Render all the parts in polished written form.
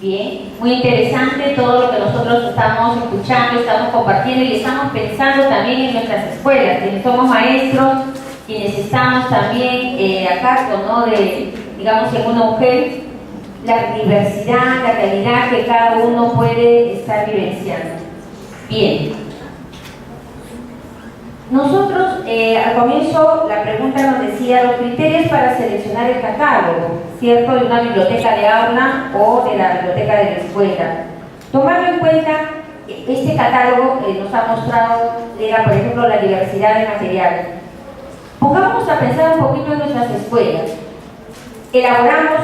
Bien, muy interesante todo lo que nosotros estamos escuchando, estamos compartiendo y estamos pensando también en nuestras escuelas, quienes somos maestros, quienes estamos también a cargo, ¿no?, de, digamos, en una mujer, la diversidad, la realidad que cada uno puede estar vivenciando. Bien. Nosotros, al comienzo, la pregunta nos decía los criterios para seleccionar el catálogo, ¿cierto?, de una biblioteca de aula o de la biblioteca de la escuela. Tomando en cuenta este catálogo que nos ha mostrado, era, por ejemplo, la diversidad de materiales. Pongámonos a pensar un poquito en nuestras escuelas. Elaboramos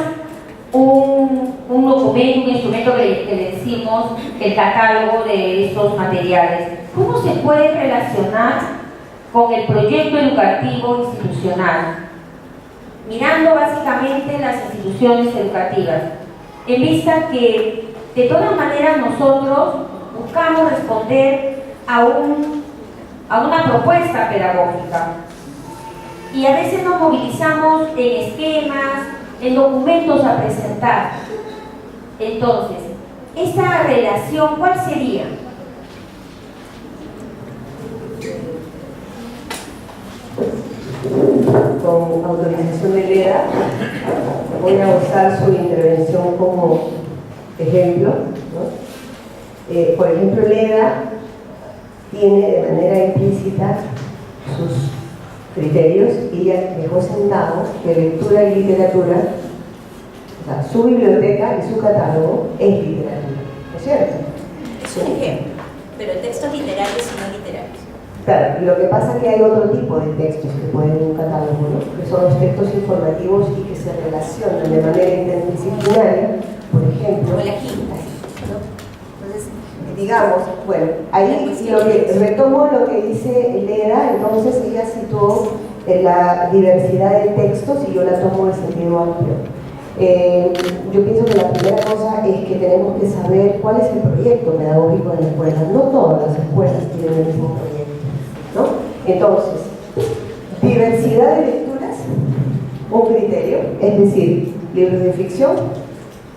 un documento, un instrumento que le decimos el catálogo de estos materiales. ¿Cómo se puede relacionar con el proyecto educativo institucional? Mirando básicamente las instituciones educativas, en vista que de todas maneras nosotros buscamos responder a una propuesta pedagógica y a veces nos movilizamos en esquemas, en documentos a presentar. Entonces, esta relación, ¿cuál sería? Con autorización de Leda, voy a usar su intervención como ejemplo, ¿no? Por ejemplo, Leda tiene de manera implícita sus criterios y ella dejó sentado que lectura y literatura, o sea, su biblioteca y su catálogo es literatura, ¿no es cierto? Es un ejemplo, pero textos literarios y no literarios. Claro, lo que pasa es que hay otro tipo de textos que pueden ir en un catálogo, ¿no?, que son los textos informativos y que se relacionan de manera interdisciplinaria, por ejemplo. Como la quinta, ¿no? Entonces, digamos, bueno, ahí retomo lo que dice Leda. Entonces ella situó la diversidad de textos y yo la tomo en sentido amplio. Yo pienso que la primera cosa es que tenemos que saber cuál es el proyecto pedagógico de la escuela. No todas las escuelas tienen el mismo proyecto, ¿no? Entonces, diversidad de lecturas, un criterio, es decir, libros de ficción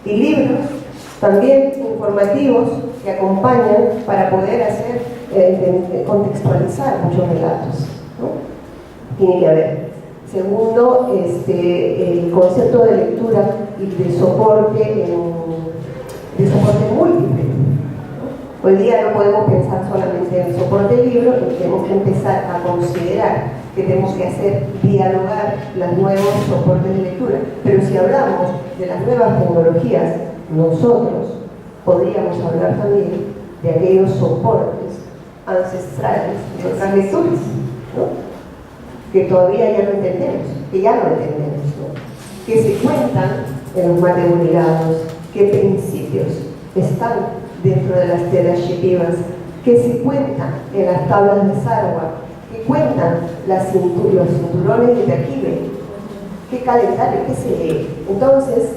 y libros también informativos que acompañan para poder hacer, contextualizar muchos relatos, ¿no? Tiene que haber. Segundo, el concepto de lectura y de soporte múltiple, ¿no? Hoy día no podemos pensar solamente en el soporte del libro, tenemos que empezar a considerar que tenemos que hacer dialogar los nuevos soportes de lectura. Pero si hablamos de las nuevas tecnologías, nosotros podríamos hablar también de aquellos soportes ancestrales de otras lecturas, ¿no?, que todavía ya no entendemos, ¿no?, que se cuentan en los mateurilados, qué principios están dentro de las telas shitivas, que se cuentan en las tablas de Sarwa, que cuentan los cinturones de Taquibe, qué calendario, qué se lee. Entonces,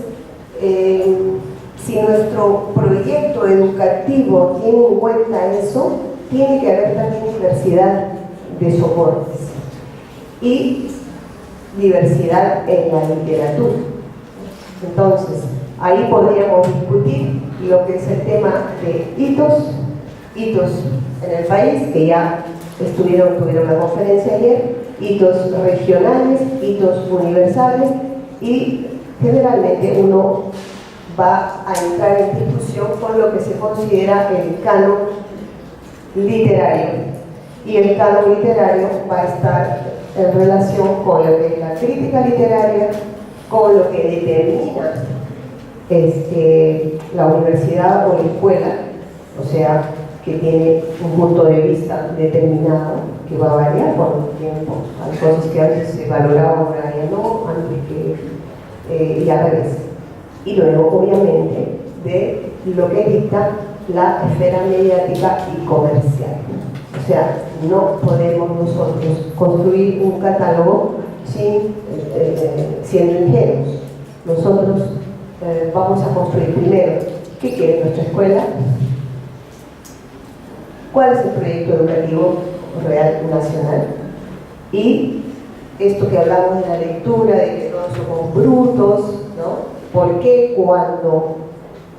si nuestro proyecto educativo tiene en cuenta eso, tiene que haber también diversidad de soportes y diversidad en la literatura. Entonces, ahí podríamos discutir lo que es el tema de hitos en el país, que ya tuvieron la conferencia ayer, hitos regionales, hitos universales, y generalmente uno va a entrar en discusión con lo que se considera el canon literario, y el canon literario va a estar en relación con lo que es la crítica literaria, con lo que determina la universidad o la escuela, o sea, que tiene un punto de vista determinado que va a variar con el tiempo. Hay cosas que antes se valoraban, ahora ya no, antes que y al revés. Y luego, obviamente, de lo que dicta la esfera mediática y comercial. O sea, no podemos nosotros construir un catálogo siendo ingenuos. Nosotros vamos a construir primero qué quiere nuestra escuela, cuál es el proyecto educativo real nacional, y esto que hablamos de la lectura, de que todos somos brutos, ¿no? ¿Por qué cuando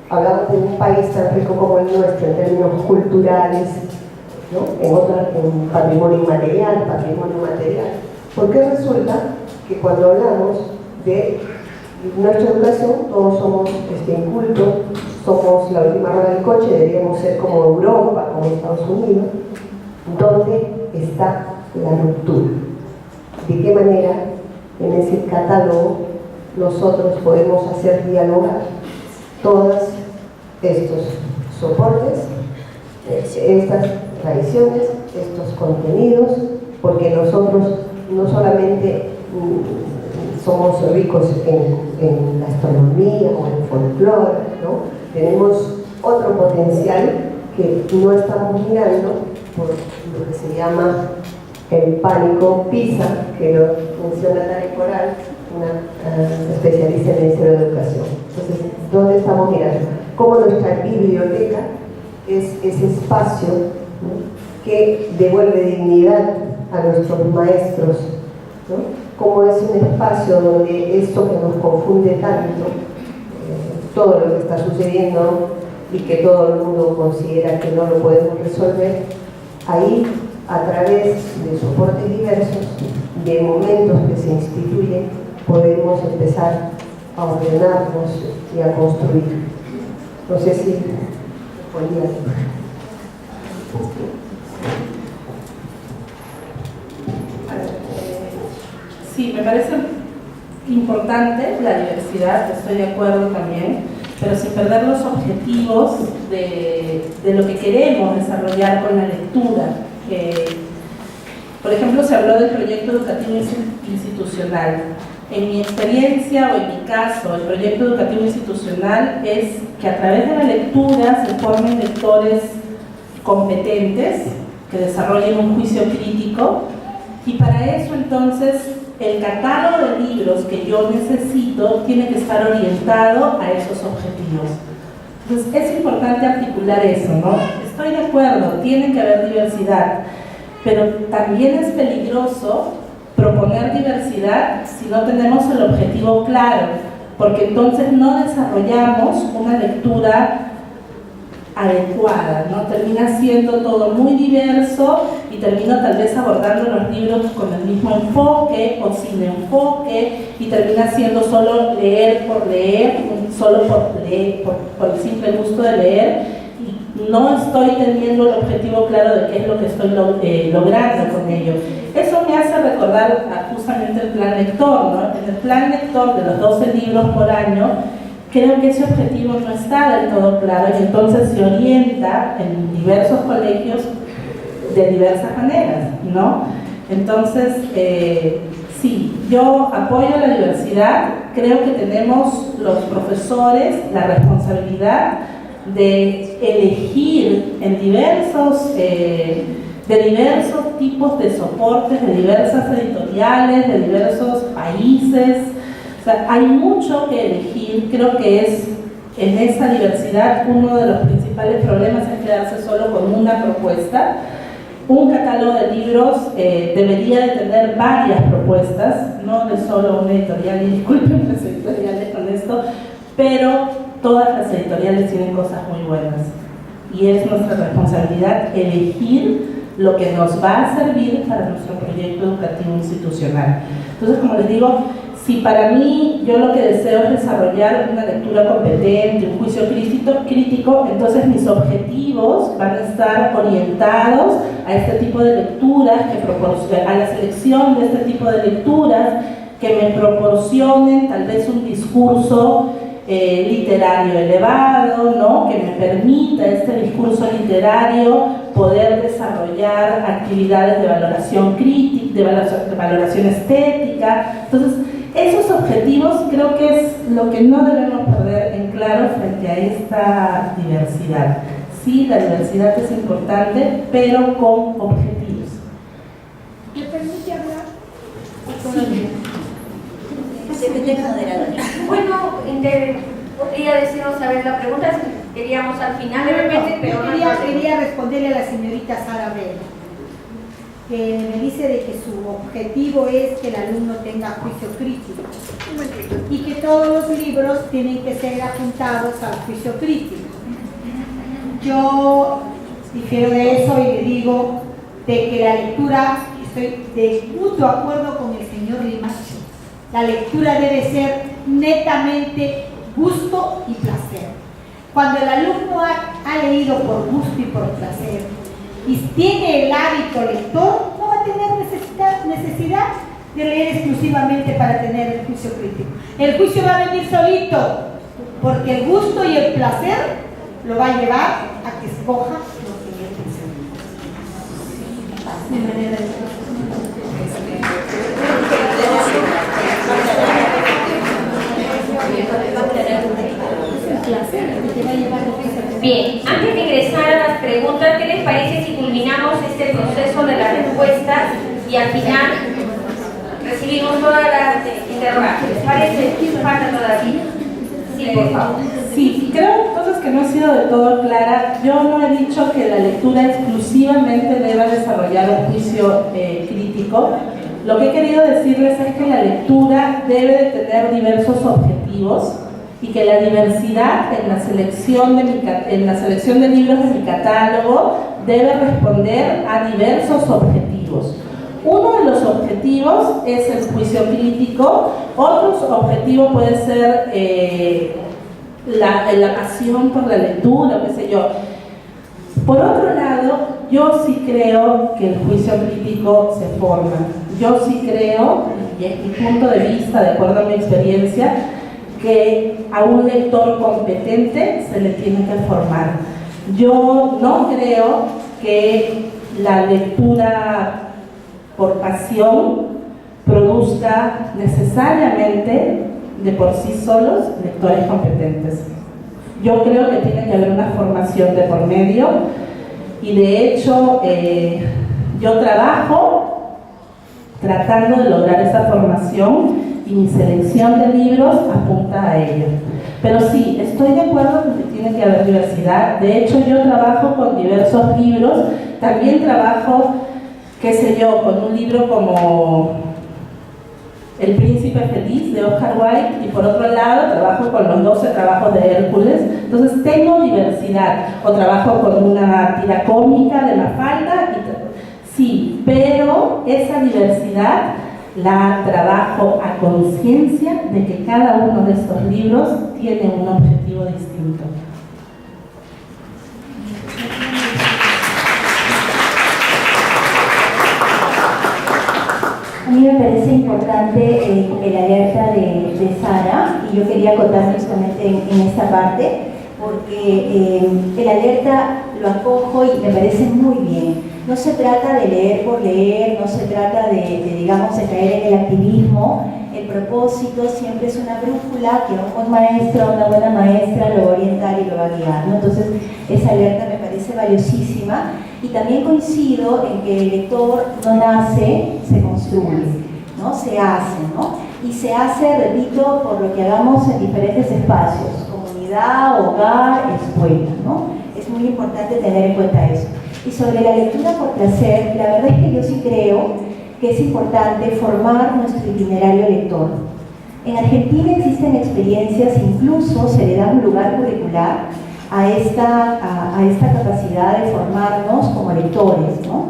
hablamos de un país tan rico como el nuestro en términos culturales, ¿no? En patrimonio inmaterial, porque resulta que cuando hablamos de nuestra educación, todos somos incultos, somos la última rueda del coche, deberíamos ser como Europa, como Estados Unidos. ¿Dónde está la ruptura? ¿De qué manera en ese catálogo nosotros podemos hacer dialogar todos estos soportes, estas tradiciones, estos contenidos? Porque nosotros no solamente somos ricos en la astronomía o en folclore, ¿no? Tenemos otro potencial que no estamos mirando por lo que se llama el pánico PISA, que lo menciona Tari Coral, una especialista en el Ministerio de Educación. Entonces, ¿dónde estamos mirando? Cómo nuestra biblioteca es ese espacio, ¿no?, que devuelve dignidad a nuestros maestros, ¿no? Cómo es un espacio donde esto que nos confunde tanto, todo lo que está sucediendo y que todo el mundo considera que no lo podemos resolver, ahí, a través de soportes diversos, de momentos que se instituyen, podemos empezar a ordenarnos y a construir. No sé si podía. Sí, me parece importante la diversidad, estoy de acuerdo también, pero sin perder los objetivos de lo que queremos desarrollar con la lectura. Por ejemplo, se habló del proyecto educativo institucional. En mi experiencia o en mi caso, el proyecto educativo institucional es que a través de la lectura se formen lectores competentes, que desarrollen un juicio crítico, y para eso entonces el catálogo de libros que yo necesito tiene que estar orientado a esos objetivos. Entonces es importante articular eso, ¿no? Estoy de acuerdo, tiene que haber diversidad, pero también es peligroso proponer diversidad si no tenemos el objetivo claro, porque entonces no desarrollamos una lectura adecuada, ¿no? Termina siendo todo muy diverso y termino tal vez abordando los libros con el mismo enfoque o sin enfoque, y termina siendo solo leer, solo por leer, por el simple gusto de leer, y no estoy teniendo el objetivo claro de qué es lo que estoy logrando con ello. Eso me hace recordar justamente el plan lector, ¿no? En el plan lector de los 12 libros por año, creo que ese objetivo no está del todo claro, y entonces se orienta en diversos colegios de diversas maneras, ¿no? Entonces, sí, yo apoyo la diversidad. Creo que tenemos los profesores la responsabilidad de elegir en diversos tipos de soportes, de diversas editoriales, de diversos países. O sea, hay mucho que elegir. Creo que es en esa diversidad uno de los principales problemas es quedarse solo con una propuesta. Un catálogo de libros debería de tener varias propuestas, no de solo una editorial, y disculpen las editoriales con esto, pero todas las editoriales tienen cosas muy buenas, y es nuestra responsabilidad elegir lo que nos va a servir para nuestro proyecto educativo institucional. Entonces, como les digo, si para mí yo lo que deseo es desarrollar una lectura competente, un juicio crítico, entonces mis objetivos van a estar orientados a este tipo de lecturas, a la selección de este tipo de lecturas que me proporcionen tal vez un discurso literario elevado, ¿no? Que me permita este discurso literario poder desarrollar actividades de valoración crítica, de valoración estética. Entonces, esos objetivos creo que es lo que no debemos perder en claro frente a esta diversidad. Sí, la diversidad es importante, pero con objetivos. ¿Me permite hablar? Sí. Bueno, podría decirnos, a ver, la pregunta es que queríamos al final, pero yo quería responderle a la señorita Sara Vela, que me dice de que su objetivo es que el alumno tenga juicio crítico y que todos los libros tienen que ser apuntados al juicio crítico. Yo difiero de eso y le digo de que la lectura, estoy de mutuo acuerdo con el señor Limache, la lectura debe ser netamente gusto y placer. Cuando el alumno ha leído por gusto y por placer y tiene el hábito lector, no va a tener necesidad de leer exclusivamente para tener el juicio crítico. El juicio va a venir solito, porque el gusto y el placer lo va a llevar a que escoja lo que él desea. Mi manera de Bien, antes de ingresar a las preguntas, ¿qué les parece si culminamos este proceso de las respuestas y al final recibimos todas las interrogantes? ¿Les parece? ¿Falta todavía? Sí, por favor. Sí, creo entonces que no he sido de todo clara. Yo no he dicho que la lectura exclusivamente deba desarrollar un juicio crítico. Lo que he querido decirles es que la lectura debe de tener diversos objetivos y que la diversidad en la selección de libros de mi catálogo debe responder a diversos objetivos. Uno de los objetivos es el juicio crítico, otro objetivo puede ser la pasión por la lectura, qué sé yo. Por otro lado, yo sí creo que el juicio crítico se forma. Yo sí creo, y es mi punto de vista, de acuerdo a mi experiencia, que a un lector competente se le tiene que formar. Yo no creo que la lectura por pasión produzca necesariamente de por sí solos lectores competentes. Yo creo que tiene que haber una formación de por medio y de hecho yo trabajo tratando de lograr esa formación y mi selección de libros apunta a ello. Pero sí, estoy de acuerdo en que tiene que haber diversidad. De hecho, yo trabajo con diversos libros. También trabajo, qué sé yo, con un libro como El Príncipe Feliz de Oscar Wilde y por otro lado trabajo con los 12 trabajos de Hércules. Entonces tengo diversidad. O trabajo con una tira cómica de Mafalda. Sí, pero esa diversidad la trabajo a conciencia de que cada uno de estos libros tiene un objetivo distinto. A mí me parece importante el alerta de Sara y yo quería acotar justamente en esta parte porque el alerta lo acojo y me parece muy bien. No se trata de leer por leer, no se trata digamos, de caer en el activismo. El propósito siempre es una brújula que un buen maestro, una buena maestra lo va a orientar y lo va a guiar, ¿no? Entonces, esa alerta me parece valiosísima y también coincido en que el lector no nace, se construye, ¿no? Se hace, ¿no? Y se hace, repito, por lo que hagamos en diferentes espacios, comunidad, hogar, escuela, ¿no? Es muy importante tener en cuenta eso. Y sobre la lectura por placer, la verdad es que yo sí creo que es importante formar nuestro itinerario lector. En Argentina existen experiencias, incluso se le da un lugar curricular a esta capacidad de formarnos como lectores, ¿no?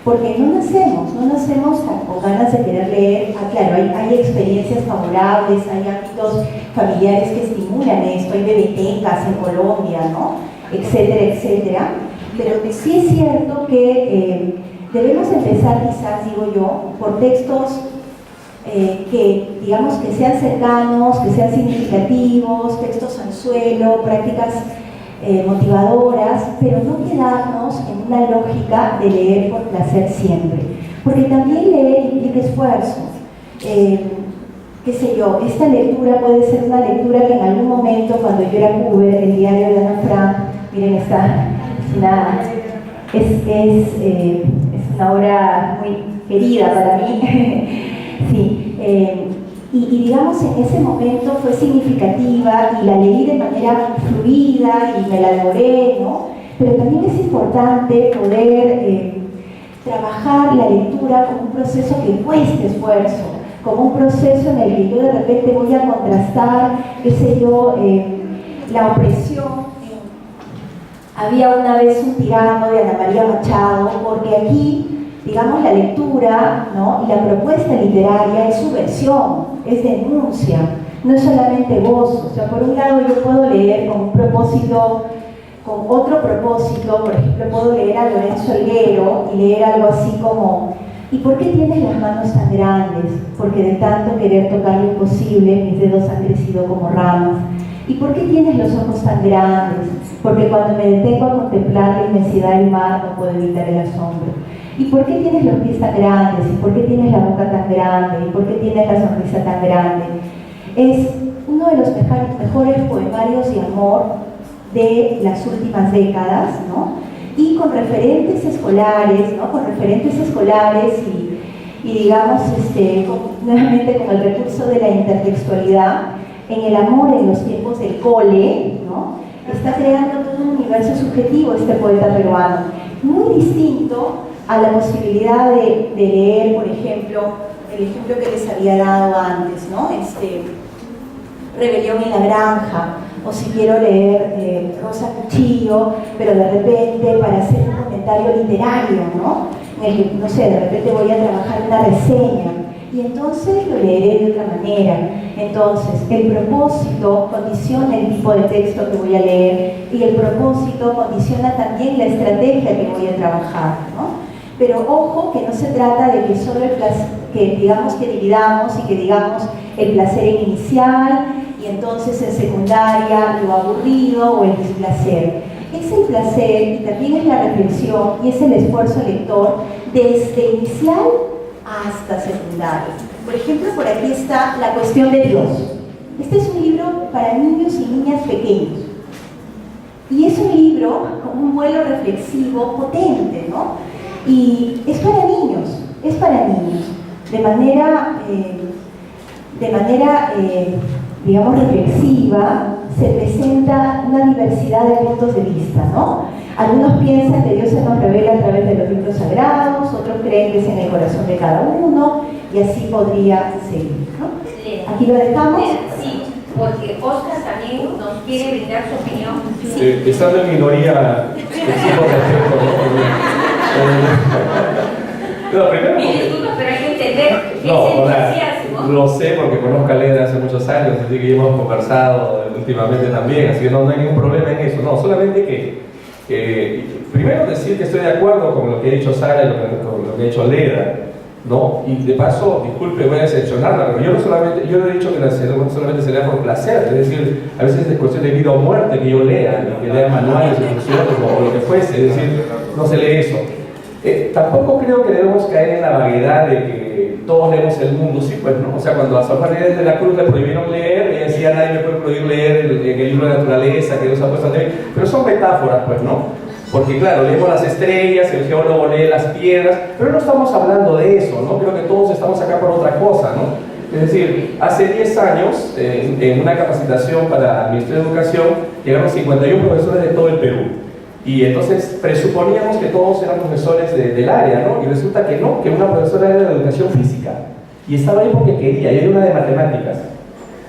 Porque no nacemos con ganas de querer leer. Claro, hay experiencias favorables, hay ámbitos familiares que estimulan esto, hay bibliotecas en Colombia, ¿no? Etcétera, etcétera. Pero que sí es cierto que debemos empezar, quizás, digo yo, por textos que, digamos, que sean cercanos, que sean significativos, textos anzuelo, prácticas motivadoras, pero no quedarnos en una lógica de leer por placer siempre. Porque también leer implica esfuerzo. Qué sé yo, esta lectura puede ser una lectura que en algún momento, cuando yo era puber, el diario de Ana Frank, miren, es una obra muy querida para mí. Sí, y digamos en ese momento fue significativa y la leí de manera fluida y me la devoré, ¿no? Pero también es importante poder trabajar la lectura como un proceso que cueste esfuerzo, como un proceso en el que yo de repente voy a contrastar, qué sé yo, la opresión. Había una vez un tirano de Ana María Machado, porque aquí, digamos, la lectura, ¿no?, y la propuesta literaria es subversión, es denuncia, no es solamente voz. O sea, por un lado yo puedo leer con un propósito, con otro propósito. Por ejemplo, puedo leer a Lorenzo Helguero y leer algo así como: ¿y por qué tienes las manos tan grandes? Porque de tanto querer tocar lo imposible, mis dedos han crecido como ramas. ¿Y por qué tienes los ojos tan grandes? Porque cuando me detengo a contemplar la inmensidad del mar no puedo evitar el asombro. ¿Y por qué tienes los pies tan grandes? ¿Y por qué tienes la boca tan grande? ¿Y por qué tienes la sonrisa tan grande? Es uno de los mejores poemarios de amor de las últimas décadas, ¿no? Y con referentes escolares, ¿no? Con referentes escolares y digamos, nuevamente con el recurso de la intertextualidad, en el amor en los tiempos del cole, ¿no? Está creando todo un universo subjetivo este poeta peruano, muy distinto a la posibilidad de leer, por ejemplo, el ejemplo que les había dado antes, ¿no? Rebelión en la granja, o si quiero leer Rosa Cuchillo, pero de repente para hacer un comentario literario, ¿no? En el que, no sé, de repente voy a trabajar una reseña, y entonces lo leeré de otra manera. Entonces, el propósito condiciona el tipo de texto que voy a leer, y el propósito condiciona también la estrategia que voy a trabajar, ¿no? Pero ojo, que no se trata de que solo el placer, que digamos que dividamos y que digamos el placer en inicial y entonces en secundaria lo aburrido o el displacer. Es el placer y también es la reflexión y es el esfuerzo lector desde inicial hasta secundaria. Por ejemplo, por aquí está La cuestión de Dios. Este es un libro para niños y niñas pequeños. Y es un libro con un vuelo reflexivo potente, ¿no? Y es para niños, de manera digamos, reflexiva. Se presenta una diversidad de puntos de vista, ¿no? Algunos piensan que Dios se nos revela a través de los libros sagrados, otros creen que es en el corazón de cada uno, y así podría seguir, ¿no? Aquí lo dejamos. Sí, porque Oscar también nos quiere brindar su opinión. Sí. Estando en minoría, exijo respeto, ¿no? No, primero Mi porque... disculpa, pero hay que entender No, ese o sea, entusiasmo. lo sé porque conozco a Leda hace muchos años, así que hemos conversado últimamente también, así que no hay ningún problema en eso. No, solamente que primero decir que estoy de acuerdo con lo que ha dicho Sara y con lo que ha dicho Leda, ¿no? Y de paso, disculpe, voy a decepcionarla, pero yo no he dicho que solamente sería por placer, es decir, a veces es cuestión de vida o muerte que yo lea, ¿no? Que lea manuales, instrucciones o lo que fuese, es decir, no se lee eso. Tampoco creo que debemos caer en la vaguedad de que todos leemos el mundo, sí, pues, ¿no? O sea, cuando a San Juan Inés de la Cruz le prohibieron leer, ella decía, nadie me puede prohibir leer el libro de naturaleza que Dios ha puesto a leer, pero son metáforas, pues, ¿no? Porque, claro, leemos las estrellas, el geólogo lee las piedras, pero no estamos hablando de eso, ¿no? Creo que todos estamos acá por otra cosa, ¿no? Es decir, hace 10 años, en una capacitación para el Ministerio de Educación, llegaron 51 profesores de todo el Perú. Y entonces presuponíamos que todos eran profesores del área, ¿no? Y resulta que no, que una profesora era de educación física. Y estaba ahí porque quería, y hay una de matemáticas.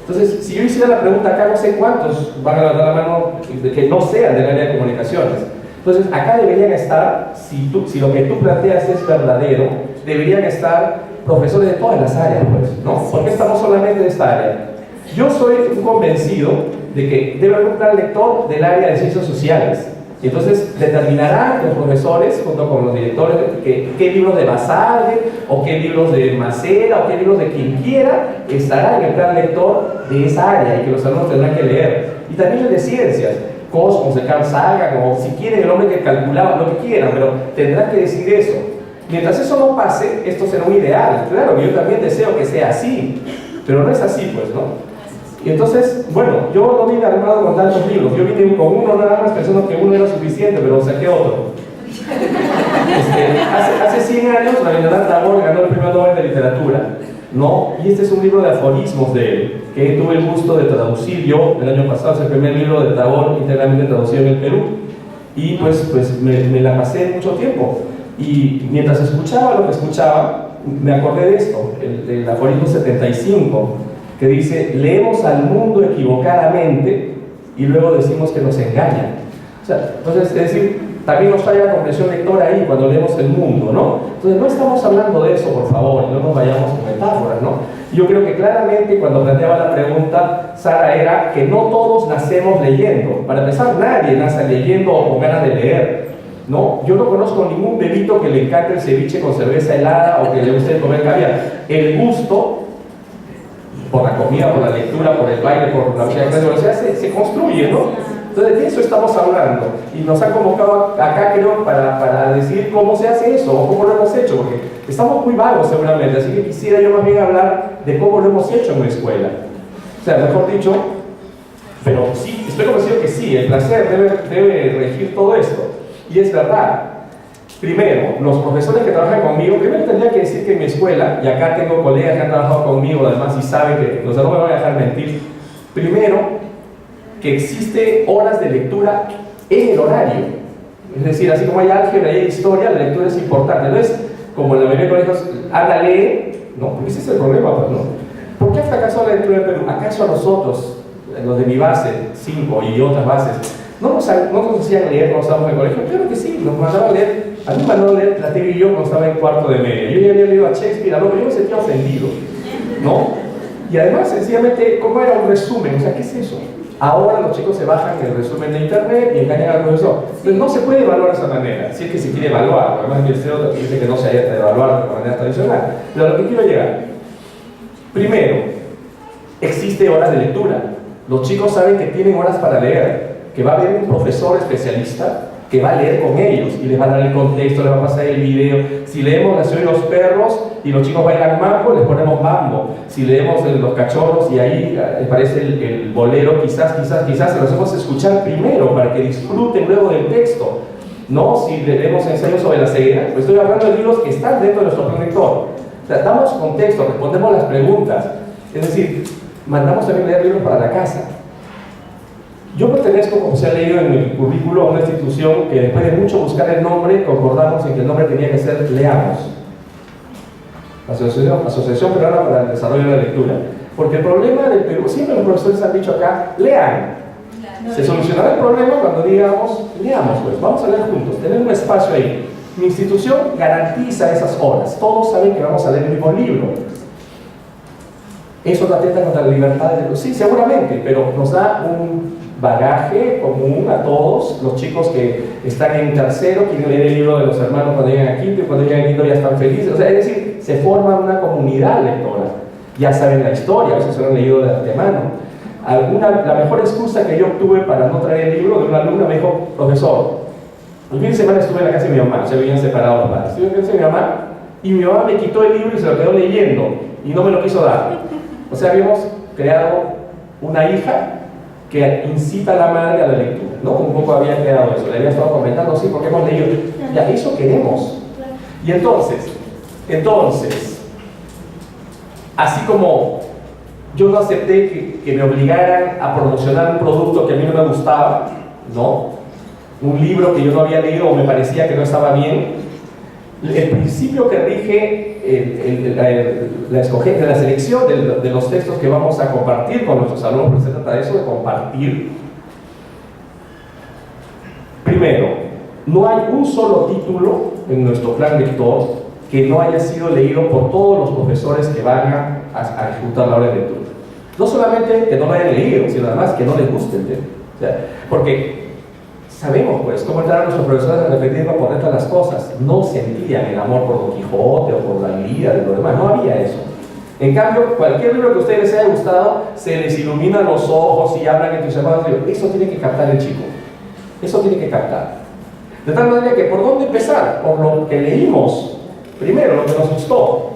Entonces, si yo hiciera la pregunta acá, no sé cuántos van a levantar la mano que no sean del área de comunicaciones. Entonces, acá deberían estar, si lo que tú planteas es verdadero, deberían estar profesores de todas las áreas, pues, ¿no? ¿Por qué estamos solamente de esta área? Yo soy un convencido de que debe haber un plan lector del área de ciencias sociales. Y entonces determinarán los profesores, junto con los directores, qué libros de Basadre, o qué libros de Macera, o qué libros de quien quiera estarán en el plan lector de esa área y que los alumnos tendrán que leer. Y también el de ciencias, Cosmos, de Carl Sagan, o si quieren el hombre que calculaba, lo que quieran, pero tendrán que decir eso. Mientras eso no pase, esto será un ideal. Claro, yo también deseo que sea así, pero no es así, pues, ¿no? Y entonces, bueno, yo no vine armado con tantos libros, yo vine con uno nada más pensando que uno era suficiente, pero saqué otro. Hace 100 años Rabindranath Tagore ganó el premio Nobel de Literatura, ¿no? Y este es un libro de aforismos de él, que tuve el gusto de traducir yo el año pasado, es el primer libro de Tagore íntegramente traducido en el Perú. Y pues me la pasé mucho tiempo. Y mientras escuchaba lo que escuchaba, me acordé de esto, el aforismo 75, que dice, leemos al mundo equivocadamente y luego decimos que nos engañan. O sea, entonces, es decir, también nos trae la comprensión lectora ahí cuando leemos el mundo, ¿no? Entonces, no estamos hablando de eso, por favor, no nos vayamos con metáforas, ¿no? Yo creo que claramente cuando planteaba la pregunta, Sara, era que no todos nacemos leyendo. Para empezar, nadie nace leyendo o con ganas de leer, ¿no? Yo no conozco ningún bebito que le encante el ceviche con cerveza helada o que le guste comer caviar. El gusto por la comida, por la lectura, por el baile, por la velocidad, se construye, ¿no? Entonces de eso estamos hablando y nos han convocado acá, creo, para decir cómo se hace eso o cómo lo hemos hecho, porque estamos muy vagos seguramente, así que quisiera yo más bien hablar de cómo lo hemos hecho en la escuela. O sea, mejor dicho, pero sí, estoy convencido que sí, el placer debe regir todo esto. Y es verdad. Primero, los profesores que trabajan conmigo, primero tendría que decir que en mi escuela, y acá tengo colegas que han trabajado conmigo además y saben que, o sea, no me van a dejar mentir, primero, que existe horas de lectura en el horario. Es decir, así como hay álgebra y hay historia, la lectura es importante. No es como en la mayoría de colegios, anda, lee, no, porque ese es el problema, pues, ¿no? ¿Por qué fracasó la lectura en Perú? ¿Acaso a nosotros, los de mi base, 5 y otras bases, no nos hacían leer cuando estábamos en el colegio? Claro que sí, nos mandaban a leer. A mí me mandaron a leer la TV y yo cuando estaba en cuarto de media. Yo ya había leído a Shakespeare, pero yo me sentía ofendido, ¿no? Y además, sencillamente, ¿cómo era un resumen? O sea, ¿qué es eso? Ahora los chicos se bajan el resumen de internet y engañan al profesor. Entonces no se puede evaluar de esa manera, si es que se quiere evaluar. Además el ministerio dice que no se haya de evaluar de manera tradicional. Pero a lo que quiero llegar, primero, existe horas de lectura. Los chicos saben que tienen horas para leer, que va a haber un profesor especialista que va a leer con ellos y les va a dar el contexto, les va a pasar el video. Si leemos La ciudad y los perros y los chicos bailan mambo, les ponemos mambo. Si leemos Los cachorros y ahí les parece el bolero, quizás se los hacemos escuchar primero para que disfruten luego del texto, ¿no? Si leemos ensayos sobre la ceguera, pues estoy hablando de libros que están dentro de nuestro plan lector. O sea, damos contexto, respondemos las preguntas, es decir, mandamos también leer libros para la casa. Yo pertenezco, como se ha leído en mi currículo, a una institución que después de mucho buscar el nombre, concordamos en que el nombre tenía que ser Leamos. Asociación Peruana para el Desarrollo de la Lectura. Porque el problema del Perú, siempre los profesores han dicho acá, lean. Se solucionará el problema cuando digamos, leamos, pues, vamos a leer juntos, tener un espacio ahí. Mi institución garantiza esas horas, todos saben que vamos a leer el mismo libro. ¿Eso no atenta contra la libertad de los? Sí, seguramente, pero nos da un bagaje común a todos. Los chicos que están en tercero quieren leer el libro de los hermanos cuando llegan a quinto, y cuando llegan a quinto ya están felices. O sea, es decir, se forma una comunidad lectora. Ya saben la historia, a veces se lo han leído de antemano. La mejor excusa que yo obtuve para no traer el libro de una alumna me dijo, profesor, el fin de semana estuve en la casa de mi mamá, se habían separado los padres. Estuve en la casa de mi mamá y mi mamá me quitó el libro y se lo quedó leyendo y no me lo quiso dar. O sea, habíamos creado una hija que incita a la madre a la lectura, ¿no? Un poco había creado eso, le había estado comentando, sí, porque hemos leído. Ya, eso queremos. Y entonces, así como yo no acepté que me obligaran a promocionar un producto que a mí no me gustaba, ¿no? Un libro que yo no había leído o me parecía que no estaba bien, el principio que rige la selección de los textos que vamos a compartir con nuestros alumnos, porque se trata de eso, de compartir. Primero, no hay un solo título en nuestro plan lector que no haya sido leído por todos los profesores que van a ejecutar la hora de lectura. No solamente que no lo hayan leído, sino además que no les guste el tema. O sea, porque sabemos, pues, cómo entraron nuestros profesores a repetir por dentro las cosas. No sentían el amor por Don Quijote o por la Ilíada y lo demás, no había eso. En cambio, cualquier libro que a ustedes les haya gustado, se les iluminan los ojos y hablan entusiasmados. Eso tiene que captar el chico. Eso tiene que captar. De tal manera que, ¿por dónde empezar? Por lo que leímos. Primero, lo que nos gustó.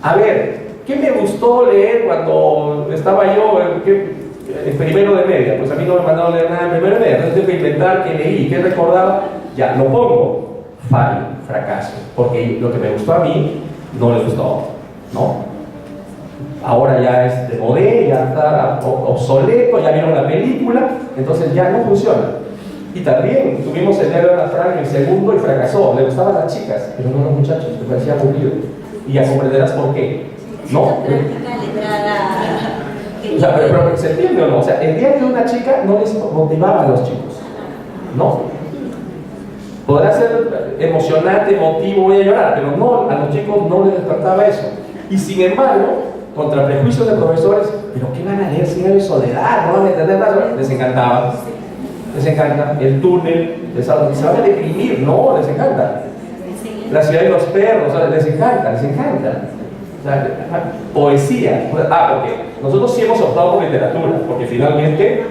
A ver, ¿qué me gustó leer cuando estaba yo en primero de media? Pues a mí no me mandaron a leer nada en primero de media. Entonces tengo que inventar qué leí, qué recordaba. Ya, lo pongo. Fallo, fracaso. Porque lo que me gustó a mí, no le gustó, ¿no? Ahora ya es de modé, ya está obsoleto, ya vieron la película, entonces ya no funciona. Y también tuvimos el negro de Ana Frank en el segundo y fracasó. Le gustaban las chicas, pero no los muchachos, me parecía aburrido. y ya comprenderás por qué. ¿No? Práctica letrada. O sea, pero ¿se entiende o no? O sea, el diario de una chica no les motivaba a los chicos, ¿no? Podrá ser emocionante, emotivo, voy a llorar, pero no, a los chicos no les despertaba eso. Y sin embargo, contra prejuicios de profesores, ¿pero qué van a leer si hay soledad? ¿No van a entender nada? Les encantaba. Les encanta el túnel, se van a deprimir, no, les encanta. La ciudad de los perros, les encanta, les encanta. O sea, poesía, porque nosotros sí hemos optado por literatura, porque finalmente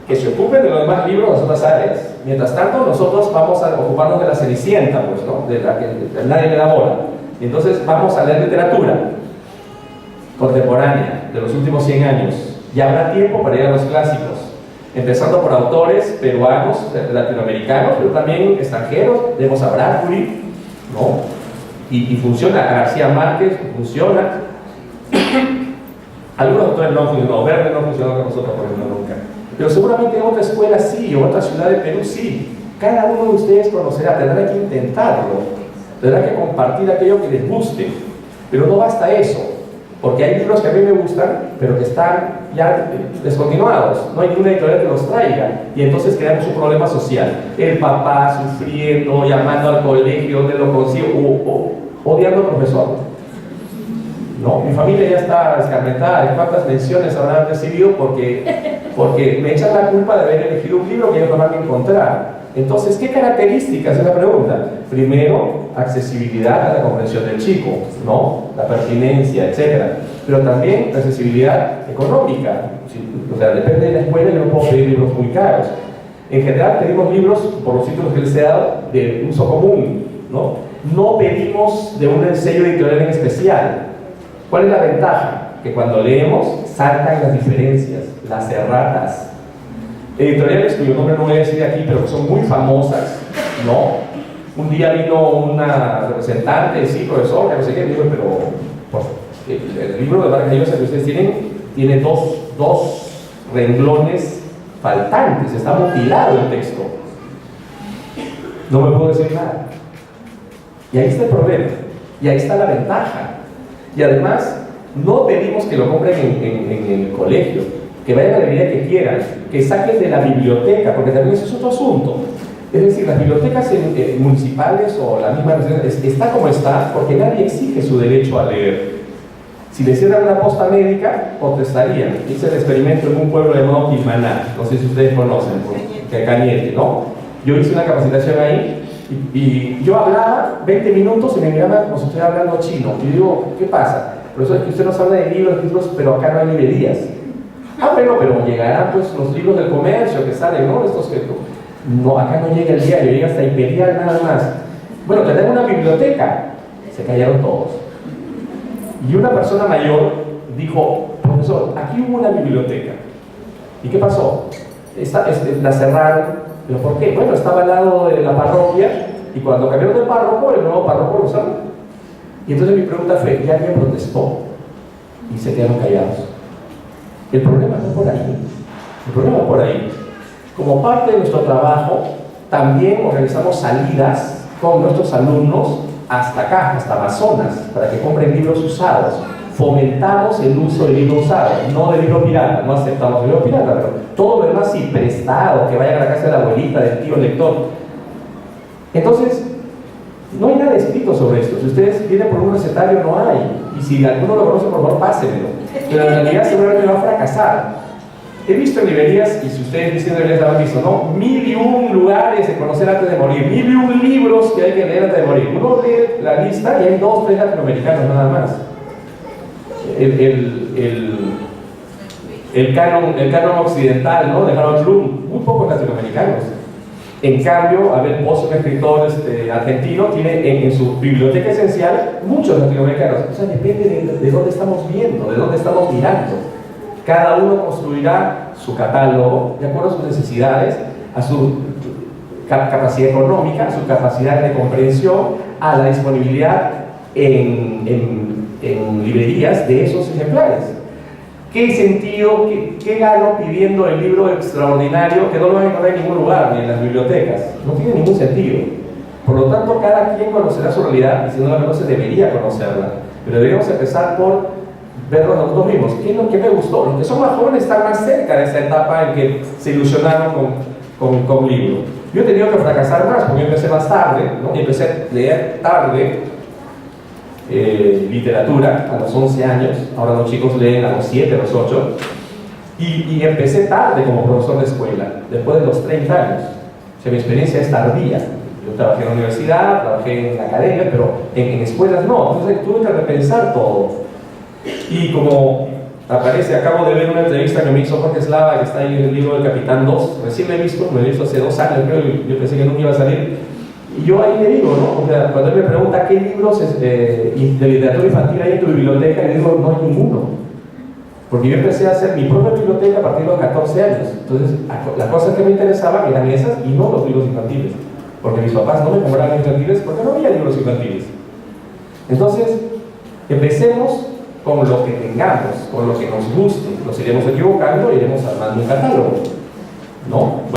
que se ocupen de los demás libros de las otras áreas. Mientras tanto, nosotros vamos a ocuparnos de la Cenicienta, pues, ¿no? De la que nadie le da bola. Y entonces vamos a leer literatura contemporánea de los últimos 100 años. Y habrá tiempo para ir a los clásicos, empezando por autores peruanos, latinoamericanos, pero también extranjeros. Leemos a Bradbury, ¿no? Y funciona, a García Márquez funciona. Algunos autores no han funcionado, Verne no funcionó con nosotros, por ejemplo, nunca. Pero seguramente en otra escuela sí, o en otra ciudad de Perú sí. Cada uno de ustedes conocerá, tendrá que intentarlo, tendrá que compartir aquello que les guste. Pero no basta eso, porque hay libros que a mí me gustan, pero que están ya descontinuados. No hay ninguna editorial que los traiga. Y entonces creamos un problema social. El papá sufriendo, llamando al colegio donde lo consigo, o odiando al profesor. No, mi familia ya está escarmentada de cuántas menciones habrán recibido porque me echan la culpa de haber elegido un libro que ellos no van a encontrar. Entonces, ¿qué características es la pregunta? Primero, accesibilidad a la comprensión del chico, ¿no? La pertinencia, etc. Pero también accesibilidad económica. O sea, depende de la escuela, yo no puedo pedir libros muy caros. En general pedimos libros, por los títulos que les he dado, de uso común, ¿no? No pedimos de un sello editorial en especial. ¿Cuál es la ventaja? Que cuando leemos saltan las diferencias, las erratas. Editoriales cuyo nombre no voy a decir aquí, pero que son muy famosas, ¿no? Un día vino una representante, sí, profesor, no sé qué, dijo, pero pues, el libro de Vargas Llosa que ustedes tienen tiene dos renglones faltantes, está mutilado el texto. No me puedo decir nada. Y ahí está el problema, y ahí está la ventaja. Y además, no pedimos que lo compren en el colegio, que vayan a la librería que quieran, que saquen de la biblioteca, porque también ese es otro asunto. Es decir, las bibliotecas municipales o la misma está como está porque nadie exige su derecho a leer. Si le hicieran una posta médica, protestarían. Hice el experimento en un pueblo llamado Quimaná, no sé si ustedes conocen, que Cañete, ¿no? Yo hice una capacitación ahí y yo hablaba 20 minutos y me miraban como si estuviera hablando chino. Y yo digo, ¿qué pasa? Profesor, es que usted nos habla de libros, pero acá no hay librerías. Ah, bueno, pero llegarán pues los libros del comercio que salen, ¿no? Estos que no, acá no llega el diario, llega hasta Imperial nada más. Bueno, tener una biblioteca. Se callaron todos. Y una persona mayor dijo, profesor, aquí hubo una biblioteca. ¿Y qué pasó? La cerraron. ¿Pero por qué? Bueno, estaba al lado de la parroquia y cuando cambiaron de párroco, el nuevo párroco lo cerró. Y entonces mi pregunta fue, ¿ya alguien protestó? Y se quedaron callados. El problema no es por ahí. El problema es por ahí. Como parte de nuestro trabajo, también organizamos salidas con nuestros alumnos hasta acá, hasta Amazonas, para que compren libros usados. Fomentamos el uso de libros usados, no de libros pirata, no aceptamos libros pirata, pero todo lo demás sí, prestado, que vayan a la casa de la abuelita, del tío lector. Entonces, no hay nada escrito sobre esto. Si ustedes vienen por un recetario, no hay. Y si alguno lo conoce, por favor, pásenmelo. Pero en realidad seguramente va a fracasar. He visto en librerías, y si ustedes dicen librerías lo han visto, ¿no? 1001 lugares de conocer antes de morir, 1001 libros que hay que leer antes de morir. Uno lee la lista y hay 2 o 3 latinoamericanos nada más. El canon occidental, ¿no? De Harold Bloom, muy pocos latinoamericanos. En cambio, Abel Pozo, un escritor argentino, tiene en su biblioteca esencial muchos latinoamericanos. O sea, depende de dónde estamos viendo, de dónde estamos mirando. Cada uno construirá su catálogo de acuerdo a sus necesidades, a su capacidad económica, a su capacidad de comprensión, a la disponibilidad en librerías de esos ejemplares. ¿Qué sentido, qué gano pidiendo el libro extraordinario que no lo van a encontrar en ningún lugar, ni en las bibliotecas? No tiene ningún sentido. Por lo tanto, cada quien conocerá su realidad y si no la conoce, debería conocerla. pero deberíamos empezar por verlo nosotros mismos. ¿Qué es lo que me gustó? Los que son más jóvenes están más cerca de esa etapa en que se ilusionaron con libros. Yo he tenido que fracasar más porque yo empecé más tarde, ¿no? Y empecé a leer tarde literatura a los 11 años. Ahora los chicos leen a los 7, a los 8. Y empecé tarde como profesor de escuela, después de los 30 años. O sea, mi experiencia es tardía. Yo trabajé en la universidad, trabajé en la academia, pero en escuelas no. Entonces tuve que repensar todo. Y como aparece, acabo de ver una entrevista que me hizo Jorge Slava, que está ahí en el libro del Capitán 2. Recién lo he visto, me lo he visto hace 2 años, creo, y yo pensé que nunca iba a salir. Y yo ahí le digo, ¿no? O sea, cuando él me pregunta qué libros de literatura infantil hay en tu biblioteca, le digo, no hay ninguno. Porque yo empecé a hacer mi propia biblioteca a partir de los 14 años. Entonces, las cosas que me interesaban eran esas y no los libros infantiles. Porque mis papás no me compraban infantiles porque no había libros infantiles. Entonces, empecemos con lo que tengamos, con lo que nos guste. Nos iremos equivocando y iremos armando un catálogo, ¿no?